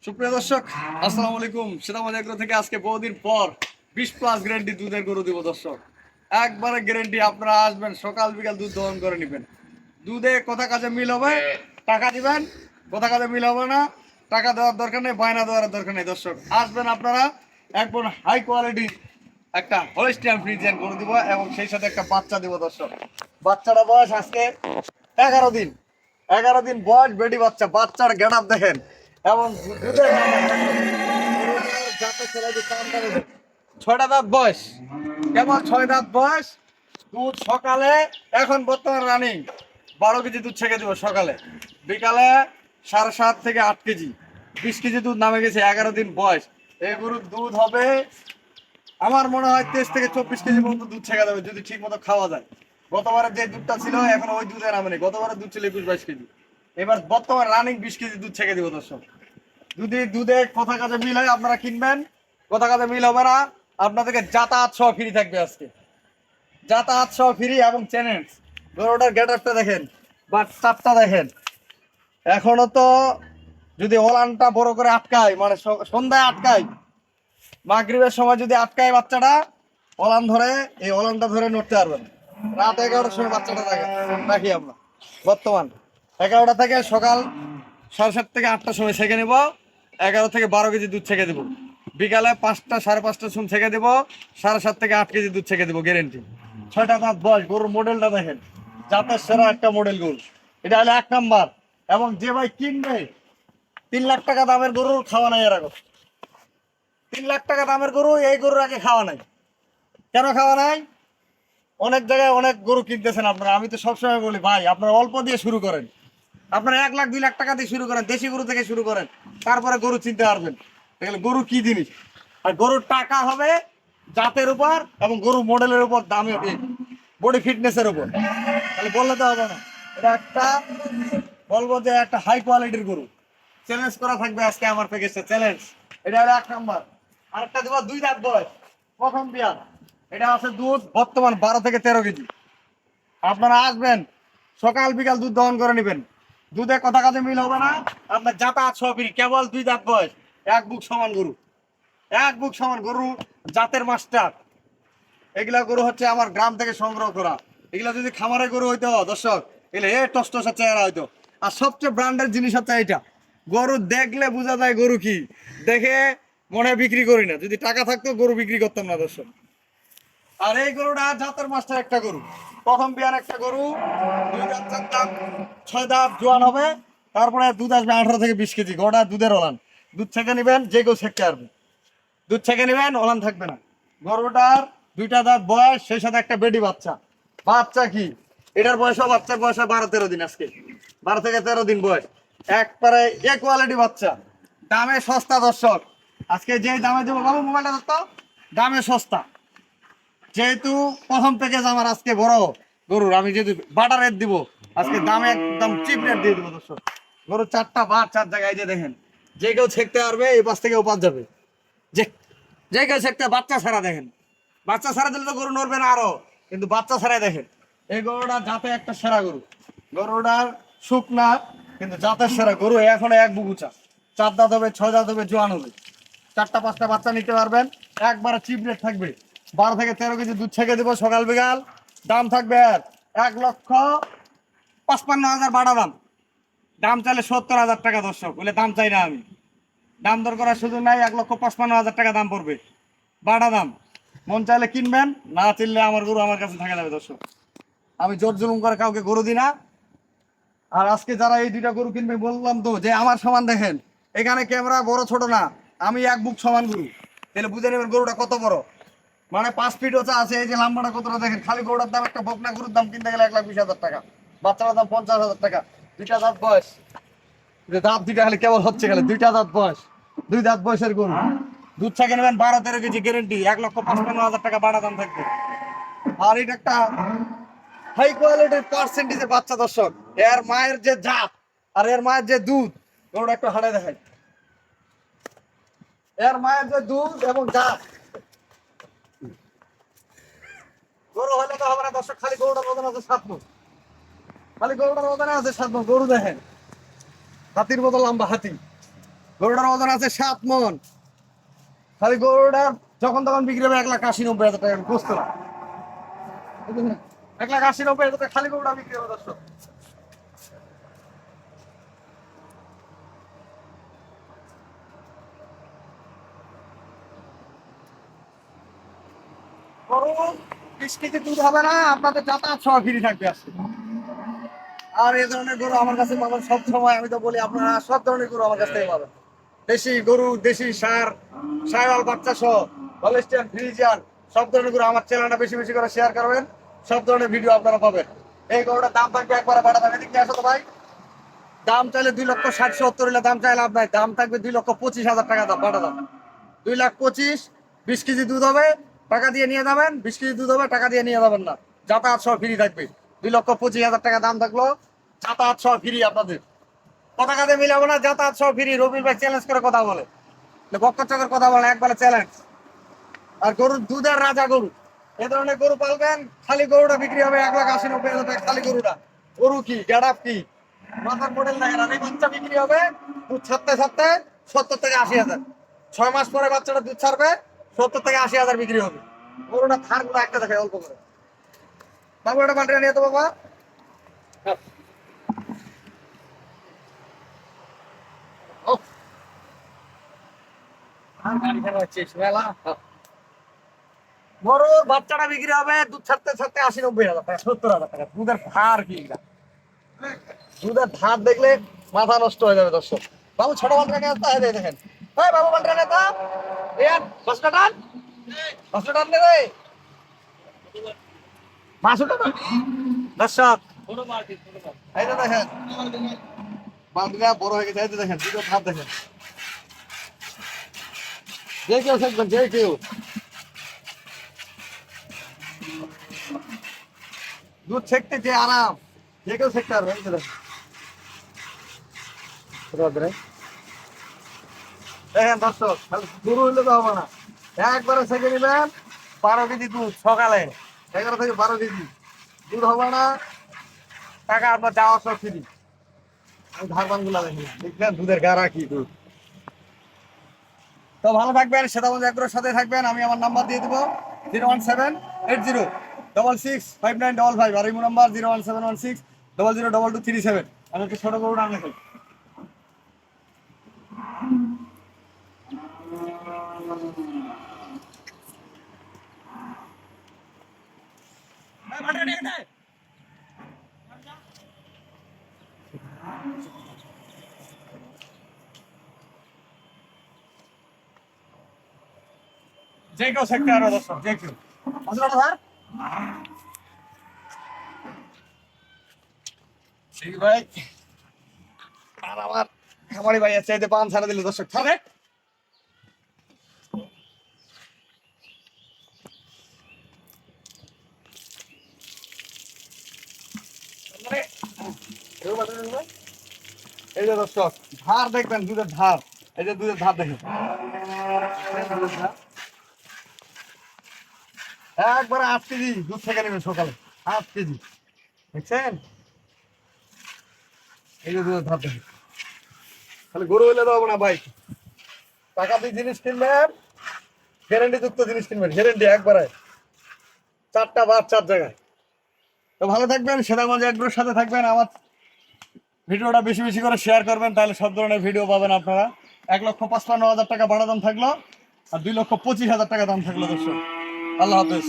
সুপ্রিয় দর্শক, আসসালামু আলাইকুম। সীতামণি এগ্রো থেকে আজকে বহুদিন পর 20+ গ্যারান্টি দুধের গরু দিব দর্শক। একবারে গ্যারান্টি, আপনারা আসবেন সকাল বিকাল দুধ দহন করে নেবেন। দুধে কথা কাজে মিল হবে, টাকা দিবেন। কথা কাজে মিল হবে না, টাকা দেওয়ার দরকার নেই, বায়না দেওয়ার দরকার নেই। দর্শক আসবেন আপনারা, একবার হাই কোয়ালিটি একটা হলিস্টিয়ান ফ্রিজিয়ান গরু দিব এবং সেই সাথে একটা বাচ্চা দিব দর্শক। বাচ্চাটা বয়স আজকে 11 দিন। 11 দিন বয়স, বেডি বাচ্চা। বাচ্চার গেট আপ দেখেন এবং দুধের জাতের ছেলে যে কামটা দেখেন। 6টা দাঁত বয়স, কেবল 6 দাঁত বয়স। দুধ সকালে, এখন বর্তমান রানিং 12 কেজি দুধ ছেঁকে দিব সকালে। বিকালে 7.5 থেকে 8 কেজি, 20 কেজি দুধ নামে গেছে। 11 দিন বয়স। এই গরুর দুধ হবে আমার মনে হয় 23 থেকে 24 কেজি পর্যন্ত দুধ ছেঁকা যাবে যদি ঠিক মতো খাওয়া যায়। গতবারে যে দুধটা ছিল এখন ওই দুধের নামে নেই। গতবারে দুধ ছিল 21-22 কেজি, এবার বর্তমান রানিং 20 কেজি দুধ ছেঁকে দিব দর্শক। যদি দুধে কথা কাজে মিল হয় আপনারা কিনবেন, কথা কাজে মিল হবে না আপনাদেরকে যাতায়াত সহ ফ্রি থাকবে আজকে। যাতায়াত সহ ফ্রি এবং চ্যালেঞ্জ। গরুটার গেট আপটা দেখেন, বাচ্চাটা দেখেন। এখনো তো যদি ওলানটা বড় করে আটকায়, মানে সন্ধ্যায় আটকায়, মাগরিবের সময় যদি আটকায় বাচ্চাটা, ওলান ধরে, এই ওলানটা ধরে নড়তে পারবেন। রাত 11টার সময় বাচ্চাটা রাখি আমরা। বর্তমান 11টা থেকে সকাল 7:30 থেকে 8টার সময় ছেঁকে নেব। 11 থেকে 12 কেজি দুধ ছেঁকে দেবো। বিকালে 5টা 5:30টার সময় ছেঁকে দেবো। 7.5 থেকে 8 কেজি দুধ ছেঁকে দেবো গ্যারেন্টি। 6টা দাঁত বয়স। গরুর মডেলটা দেখেন, জাতের সেরা একটা মডেল গরু। এটা হলো 1 নাম্বার। এবং যে ভাই কিনবে, 3 লাখ টাকা দামের গরুর খাওয়া নাই এর আগে। 3 লাখ টাকা দামের গরু, এই গরুর আগে খাওয়া নাই। কেন খাওয়া নাই? অনেক জায়গায় অনেক গরু কিনতেছেন আপনারা। আমি তো সবসময় বলি ভাই, আপনারা অল্প দিয়ে শুরু করেন। আপনারা 1 লাখ 2 লাখ টাকা দিয়ে শুরু করেন, দেশি গরু থেকে শুরু করেন, তারপরে গরু চিনতে পারবেন তাহলে গরু কি জিনিস। আর গরুর টাকা হবে জাতের উপর এবং গরু মডেলের উপর, দামে, বডি ফিটনেসের উপর। তাহলে বললে তো হবে না। এটা একটা, বলবো যে একটা হাই কোয়ালিটির গরু। চ্যালেঞ্জ করা থাকবে আজকে আমার প্যাকেজটা, চ্যালেঞ্জ। এটা হলো 1 নাম্বার। আরেকটা দেবো 2 দাঁত বয়স, প্রথম বিয়ার। এটা আছে দুধ বর্তমান 12 থেকে 13 কেজি। আপনারা আসবেন, সকাল বিকাল দুধ দহন করে নেবেন। দুধে কথা কাজে মিল হবে না, আপনার যাতায়াত সহ ফ্রি। কেবল 2 দাঁত বয়স, 1 বুক সমান গরু। 1 বুক সমান গরু, জাতের মাস্টার। এগুলা গরু হচ্ছে আমার গ্রাম থেকে সংগ্রহ করা। এগুলা যদি খামারে গরু হইতো দর্শক, এগুলো টসটসা চেহারা হইতো। আর সবচেয়ে ব্র্যান্ডের জিনিস হচ্ছে এটা। গরু দেখলে বোঝা যায় গরু কি। দেখে মনে হয় বিক্রি করি না, যদি টাকা থাকতো গরু বিক্রি করতাম না দর্শক। আর এই গরুটা জাতের মাস্টার একটা গরু, প্রথম বিয়ার একটা গরু। 2 দাঁত 4 দাঁত 6 দাঁত জোয়ান হবে। তারপরে দুধ আসবে 18 থেকে 20 কেজি। গরুটা দুধের ওলান। দুধ ছেঁকে নেবেন, যে কেউ ছেঁকতে পারবে। দুধ ছেঁকে নেবেন, ওলান থাকবে না। গরুটার 2টা দাঁত বয়স, সেই সাথে একটা বেডি বাচ্চা। বাচ্চা কি, এটার বয়স, বাচ্চার বয়স 12-13 দিন। আজকে 12 থেকে 13 দিন বয়স। একবারে এ কোয়ালিটি বাচ্চা। দামে সস্তা দর্শক। আজকে যে দামে দেবো, বাবু মোবাইলটা ধরতো, দামে সস্তা। যেহেতু প্রথম প্যাকেজ আমার আজকে বড় গরুর, আমি যেহেতু বাটার রেট দিব, আজকে দামে একদম চিপ রেট দিয়ে দিব দর্শক। গরুর 4টা বার 4 জায়গায়, যে দেখেন, যে কেউ ছেঁকতে পারবে, এই পাশ থেকে ও পাশ যাবে। যে যে কেউ ছেঁকতে, বাচ্চা ছাড়া দেখেন। বাচ্চা ছাড়া দিলে তো গরু নড়বে না আরো, কিন্তু বাচ্চা ছাড়াই দেখেন। এই গরুটা জাতে একটা সেরা গরু। গরুটার শুকনা কিন্তু জাতের সেরা গরু। এখন 1 বুক উঁচা, 4 দাঁত হবে, 6 দাঁত হবে, জোয়ান হবে। 4টা 5টা বাচ্চা নিতে পারবেন, একবারে চিপ রেট থাকবে। 12 থেকে 13 কেজি দুধ ছেঁকে দেবো সকাল বিকাল। দাম থাকবে 1,55,000 বাড়া দাম। দাম চাইলে 70,000 টাকা দর্শক, বলে দাম চাই না আমি। দাম দর করার সুযোগ নাই, 1,55,000 টাকা দাম পড়বে, বাড়া দাম। মন চাইলে কিনবেন, না চিনলে আমার গরু আমার কাছে থাকা যাবে দর্শক। আমি জোর জুলুম করে কাউকে গরু দিই না। আর আজকে যারা এই 2টা গরু কিনবে, বললাম তো যে আমার সমান দেখেন, এখানে ক্যামেরা বড় ছোট না, আমি 1 বুক সমান গরু। তাহলে বুঝে নেবেন গরুটা কত বড়, মানে 5 ফিট ওচা আছে। এই যে লাম্বাটা কতটা দেখেন। খালি গরুটার দাম, একটা বকনা গরুর দাম কিনতে গেলে 1,20,000 টাকা, বাচ্চাটার দাম 50,000 টাকা। 2টা দাঁত বয়স, দাঁত 2টা খালি কেবল হচ্ছে, খালি 2টা দাঁত বয়স, 2 দাঁত বয়সের গরু। দুধ ছেঁকে নেবেন 12-13 কেজি গ্যারেন্টি, 1,55,000 টাকা বাড়া দাম থাকবে। আর এটা একটা হাই কোয়ালিটির পার্সেন্টেজের বাচ্চা দর্শক। এর মায়ের যে জাত আর এর মায়ের যে দুধ, গরুটা একটু হাড়ে দেখায়। এর মায়ের যে দুধ এবং জাত, গরু হলে তো হবে না দর্শক। খালি গরুটার ওজন আছে 7 মণ, খালি গরুটার ওজনে আছে 7 মণ। গরু দেখেন, হাতির মতো লম্বা হাতি। গরুটার ওজন আছে 7 মন। খালি গরুটা যখন তখন বিক্রি হবে 1,80,90,000 টাকা গোস্ত না, 1,80,90,000 টাকা খালি গরুটা বিক্রি হবে দর্শক। গরু 20 কেজি দুধ হবে না, আপনাদের যাতায়াত সহ ফ্রি থাকবে আজকে। আর এই ধরনের গরু আমার কাছে পাবেন সব সময়। আমি তো বলি আপনারা সব ধরনের গরু আমার কাছ থেকে পাবেন। দেশি গরু, দেশি সার, সাইওয়াল বাচ্চা সহ, হলস্টিয়ান, ফ্রিজিয়ান, সব ধরনের গরু। আমার চ্যানেলটা বেশি বেশি করে শেয়ার করবেন, সব ধরনের ভিডিও আপনারা পাবেন। এই গরুটার দাম থাকবে একবারে বাড়া দাম। এদিকে আসো তো ভাই। দাম চাইলে 2,60,70,000 হলে দাম চাইলে আপনার দাম থাকবে 2,25,000 টাকা দাম, বাটা দাম 2,25,000। 20 কেজি দুধ হবে, টাকা দিয়ে নিয়ে যাবেন। 20 কেজি দুধ হবে, টাকা দিয়ে নিয়ে যাবেন না, যাতায়াত সহ ফ্রি থাকবে। 2,25,000 টাকা দাম থাকলো, যাতায়াত সহ ফ্রি আপনাদের। পতাকা দিয়ে মিলাবো না, যাতায়াত সহ ফ্রি। রবির ভাই চ্যালেঞ্জ করে কথা বলে, বক্কর কথা বলে, একবারে চ্যালেঞ্জ। আর গরুর দুধের রাজা গরু, এ ধরনের গরু পালবেন। খালি গরুটা বিক্রি হবে 1,80,90,000 টাকা খালি গরুটা। গরু কি গ্যাডাপ কি মাথার মডেল দেখেন। আর এই বাচ্চা বিক্রি হবে দুধ ছাড়তে ছাড়তে 70 থেকে 80,000। 6 মাস পরে বাচ্চাটা দুধ ছাড়বে, 70 থেকে 80,000 বিক্রি হবে। গরুটা থার গুলো একটা দেখে অল্প করে। বাবু এটা পাল্টে নিয়ে তো বাবা। ও আর গাড়ি ফেলা হচ্ছে মেলা। গরুর বাচ্চাটা বিক্রি হবে দুধ ছাড়তে ছাড়তে 80,90,000 টাকা, 70,000 টাকা। দুধের ধার কি এটা? দুধের ধার দেখলে মাথা নষ্ট হয়ে যাবে দর্শক। বাবু ছোট বাল্টা নিয়ে আসতে হয় দেখেন। এই বাবু বাল্টা নিয়ে তো এর 5 টান, 5 টান নেবে 5 টাকা দর্শক। এই যে দেখেন বাল্টিটা বড় হয়ে গেছে। এই যে দেখেন দুধের ধার দেখেন। যে কেউ থাকবেন, যে কেউ দুধ ছেঁকতে যে আরাম, যে কেউ ছেঁকতে পারবে। এই যে দেখেন দেখেন দর্শক, গরু হইলে তো হবে না, একবারে ছেঁকে নিবেন। 12 কেজি দুধ সকালে, 11 থেকে 12 কেজি দুধ হবে না, টাকা আপনার যাওয়া সব ফ্রি। আমি ধারবান গুলা দেখি দেখলেন দুধের গাড়া কি দুধ। তো ভালো থাকবেন, সেটাবন্ধু এগ্রোর সাথে থাকবেন। আমি আমার নাম্বার দিয়ে দেবো 01780665955। আর এই নাম্বার 01716002237। আমি একটু ছোট গরুটা আনলে যে কেউ ছেঁকতে পারবে দর্শক, যে কেউ। স্যার ঠিক ভাই। আর আমার খামারি ভাই আছে, এই যে পান ছাড়া দিলে দর্শক ছাড়ে। এই যে দর্শক ধার দেখবেন, দুধের ধার। এই যে দুধের ধার দেখেন, একবারে 8 কেজি দুধ থেকে নেবেন সকালে, 8 কেজি দেখছেন। এই যে দুধের ধার দেখেন। খালি গরু হইলে তো হবে না ভাই, টাকা দিয়ে জিনিস কিনবেন, গ্যারেন্টি যুক্ত জিনিস কিনবেন, গ্যারেন্টি একবারে 4টা বার 4 জায়গায়। তো ভালো থাকবেন, সেটাগঞ্জ এগ্রোর সাথে থাকবেন। আমার ভিডিওটা বেশি বেশি করে শেয়ার করবেন, তাহলে সব ধরনের ভিডিও পাবেন আপনারা। 1,55,000 টাকা ভাড়া দাম থাকলো, আর 2,25,000 টাকা দাম থাকলো দর্শক। আল্লাহ হাফেজ।